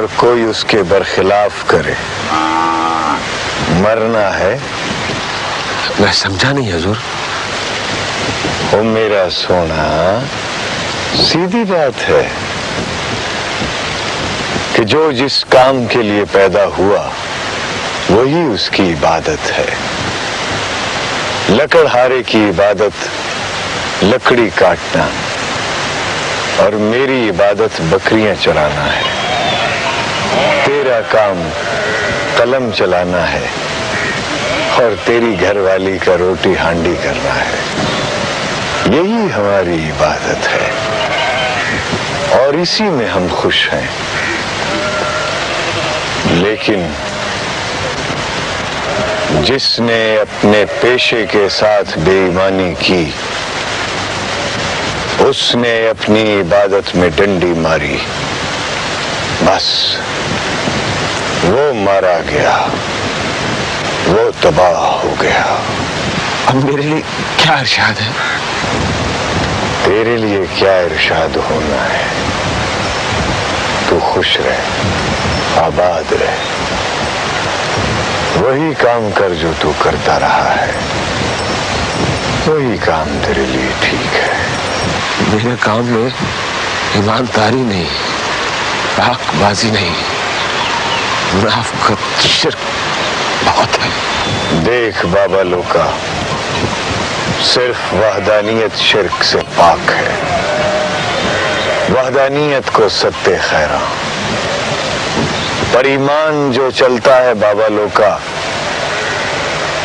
और कोई उसके बरखिलाफ करे, मरना है। मैं समझा नहीं हुजूर। ओ मेरा सोना, सीधी बात है कि जो जिस काम के लिए पैदा हुआ वही उसकी इबादत है। लकड़हारे की इबादत लकड़ी काटना और मेरी इबादत बकरियां चराना है। तेरा काम कलम चलाना है और तेरी घरवाली का रोटी हांडी करना है। यही हमारी इबादत है और इसी में हम खुश हैं। लेकिन जिसने अपने पेशे के साथ बेईमानी की, उसने अपनी इबादत में डंडी मारी, बस वो मारा गया, वो तबाह हो गया। अब मेरे लिए क्या इरशाद है? तेरे लिए क्या इरशाद होना है? तू खुश रह, आबाद रह, वही काम कर जो तू करता रहा है, वही काम तेरे लिए ठीक है। मेरे काम में ईमानदारी नहीं, पाकबाजी नहीं, मुनाफिकत, शिर्क बहुत है। देख बाबा लोका, सिर्फ वहदानियत शिर्क से पाक है। वहदानियत को सत्ते खैरा, पर ईमान जो चलता है बाबा लोका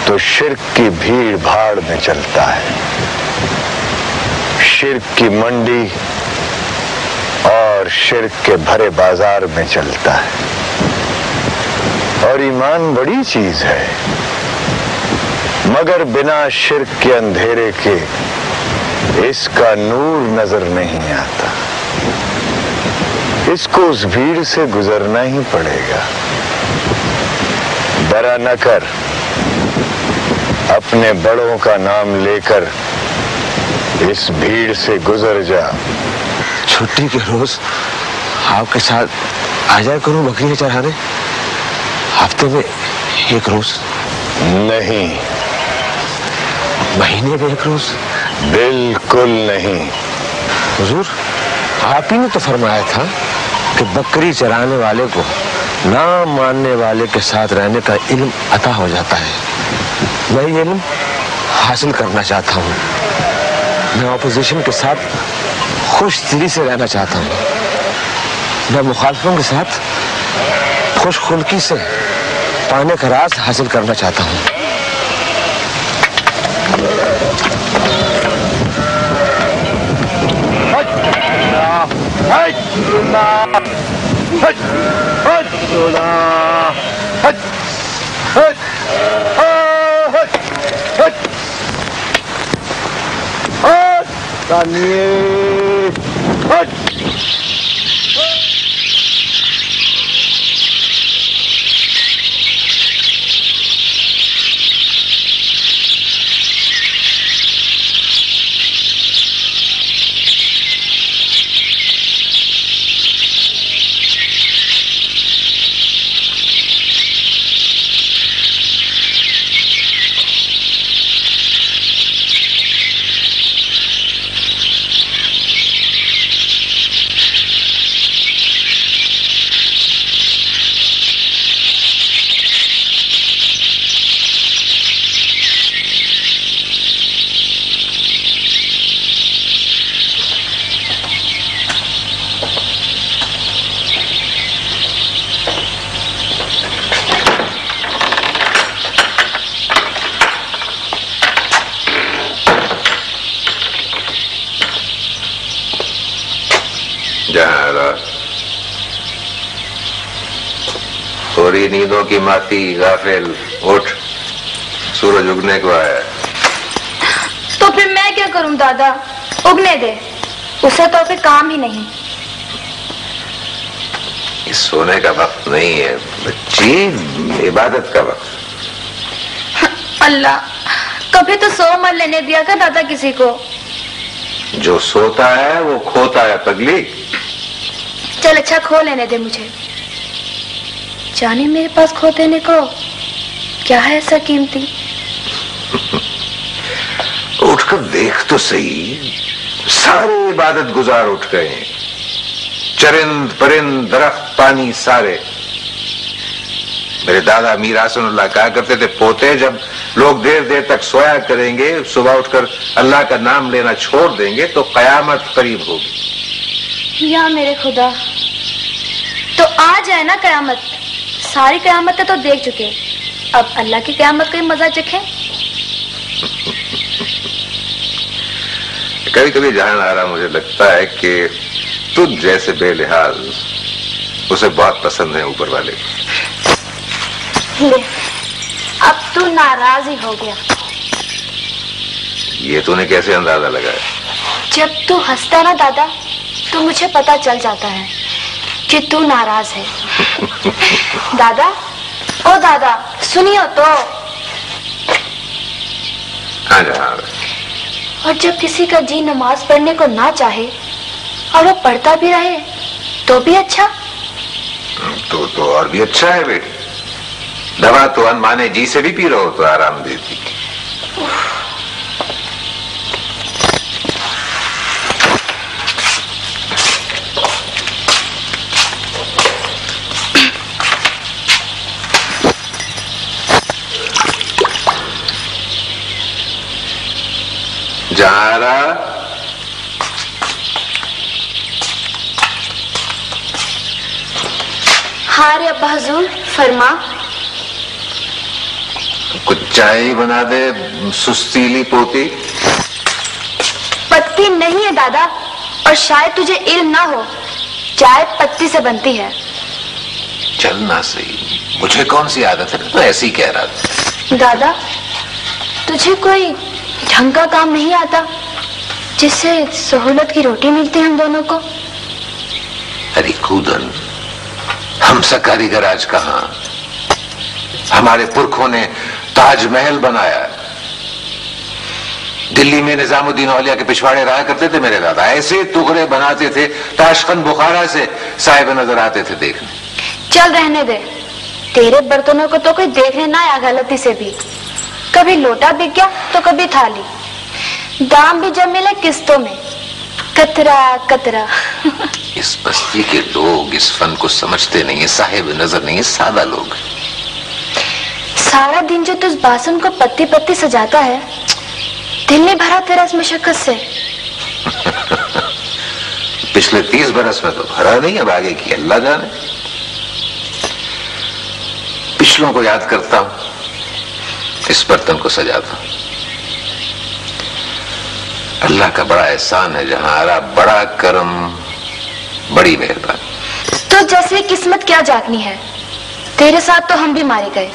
तो शिर्क की भीड़ भाड़ में चलता है। शिर्क की मंडी और शिर्क के भरे बाजार में चलता है। और ईमान बड़ी चीज है, मगर बिना शिर्क के अंधेरे के इसका नूर नजर नहीं आता। इसको उस भीड़ से गुजरना ही पड़ेगा। डरा न कर, अपने बड़ों का नाम लेकर इस भीड़ से गुजर जा। छुट्टी के रोज आपके साथ आ जाया करूं बकरियां चराने, हफ्ते में एक रोज? नहीं। महीने में एक रोज? बिल्कुल नहीं। हुजूर, आप ही ने तो फरमाया था कि बकरी चराने वाले को ना मानने वाले के साथ रहने का इल्म अता हो जाता है। मैं ये इल्म हासिल करना चाहता हूँ। मैं ऑपोजिशन के साथ खुश दिली से रहना चाहता हूँ। मैं मुखालिफों के साथ खुशखुल्की से पाने का राज हासिल करना चाहता हूँ। थोड़ी नींदों की माती गाफिल, उठ, सूरज उगने को आया। तो फिर मैं क्या करूं दादा? उगने दे, उसे तो फिर काम ही नहीं। इस सोने का वक्त नहीं है बच्ची, इबादत का वक्त। अल्लाह, कभी तो सो मत लेने दिया कर दादा किसी को। जो सोता है वो खोता है पगली। चल अच्छा, खो लेने दे मुझे। जाने मेरे पास खो देने को क्या है ऐसा कीमती? उठकर देख तो सही, सारे इबादत गुजार उठ गए, चरिंद परिंद दरख्त पानी सारे। मेरे दादा मीर हसनुल्लाह कहा करते थे, पोते जब लोग देर देर तक सोया करेंगे, सुबह उठकर अल्लाह का नाम लेना छोड़ देंगे तो कयामत करीब होगी। या मेरे खुदा, तो आ जाए ना कयामत। सारी कयामतें तो देख चुके, अब अल्लाह की कयामत का मजा चखें। कभी कभी जान आ रहा, मुझे लगता है कि तुझ जैसे बेलिहाज उसे बहुत पसंद है ऊपर वाले। ले, अब तू नाराज ही हो गया। ये तूने कैसे अंदाजा लगाया? जब तू हंसता ना दादा, तो मुझे पता चल जाता है कि तू नाराज है। दादा, ओ दादा, सुनियो तो। हाँ जा, हाँ। और जब किसी का जी नमाज पढ़ने को ना चाहे और वो पढ़ता भी रहे तो भी अच्छा। तो और भी अच्छा है बेटी। दवा तो अनमाने जी से भी पी रहो तो आराम देती। जहारा, हाँ रे अब्बा हुजूर, फरमा। कुछ चाय बना दे, सुस्तीली पोती। पत्ती नहीं है दादा, और शायद तुझे इल्म ना हो, चाय पत्ती से बनती है। चलना सही, मुझे कौन सी आदत है, तो ऐसे ही कह रहा था। दादा, तुझे कोई ढंग का काम नहीं आता जिससे सहूलत की रोटी मिलती हम दोनों को? अरे कूदन, हम सा कारीगर आज कहां? हमारे पुरखों ने ताजमहल बनाया। दिल्ली में निजामुद्दीन औलिया के पिछवाड़े रहा करते थे मेरे दादा, ऐसे टुकड़े बनाते थे, ताशकंद बुखारा से साहिब नजर आते थे देखने। चल रहने दे, तेरे बर्तनों को तो कोई देखने ना आया गलती से भी। कभी लोटा बिक गया तो कभी थाली, दाम भी जब मिले किस्तों में, कतरा कतरा। इस बस्ती के लोग इस फन को समझते नहीं है, साहिब नजर नहीं है, सादा लोग। सारा दिन जो तुझ बासन को पत्ती पत्ती सजाता है, दिल नहीं भरा तेरा इस मशक्कत से? पिछले 30 बरस में तो भरा नहीं, अब आगे की अल्लाह जाने। पिछलों को याद करता हूं, इस बर्तन को सजाता हूं। अल्लाह का बड़ा एहसान है जहां, बड़ा करम, बड़ी मेहरबानी। तो जैसे किस्मत क्या जागनी है, तेरे साथ तो हम भी मारे गए।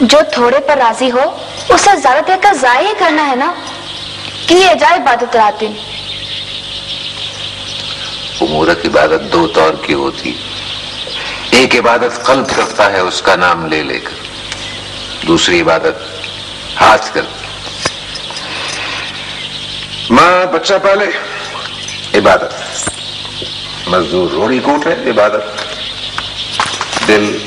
जो थोड़े पर राजी हो उसे ज्यादा देकर जाया करना है ना, किए जाए इबादत रात दिन। उमूरत इबादत दो तौर की होती, एक इबादत कल्ब करता है उसका नाम ले लेकर, दूसरी इबादत हाथ कर। माँ बच्चा पाले इबादत, मजदूर रोड़ी कूटे इबादत, दिल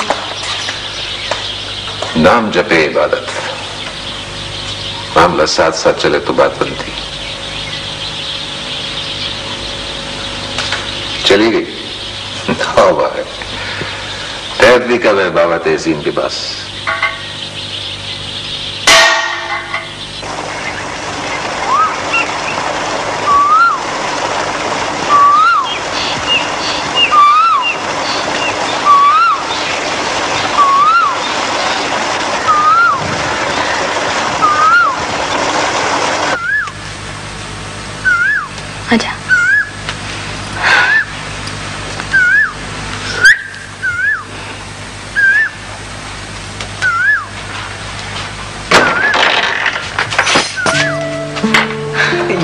नाम जपे इबादत। मामला साथ साथ चले तो बात बनती। चली गई तौबा है, तैर भी कब है बाबा तहसीन के पास। आजा।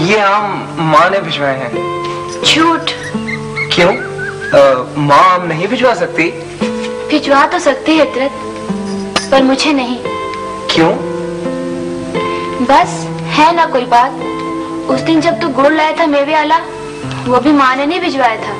ये आम माँ ने भिजवाए हैं। झूठ। क्यों? माँ आम नहीं भिजवा सकती? भिजवा तो सकती है इतरत, पर मुझे नहीं। क्यों? बस है ना कोई बात। उस दिन जब तू गुड़ लाया था मेवे वाला, वो भी माँ ने नहीं भिजवाया था।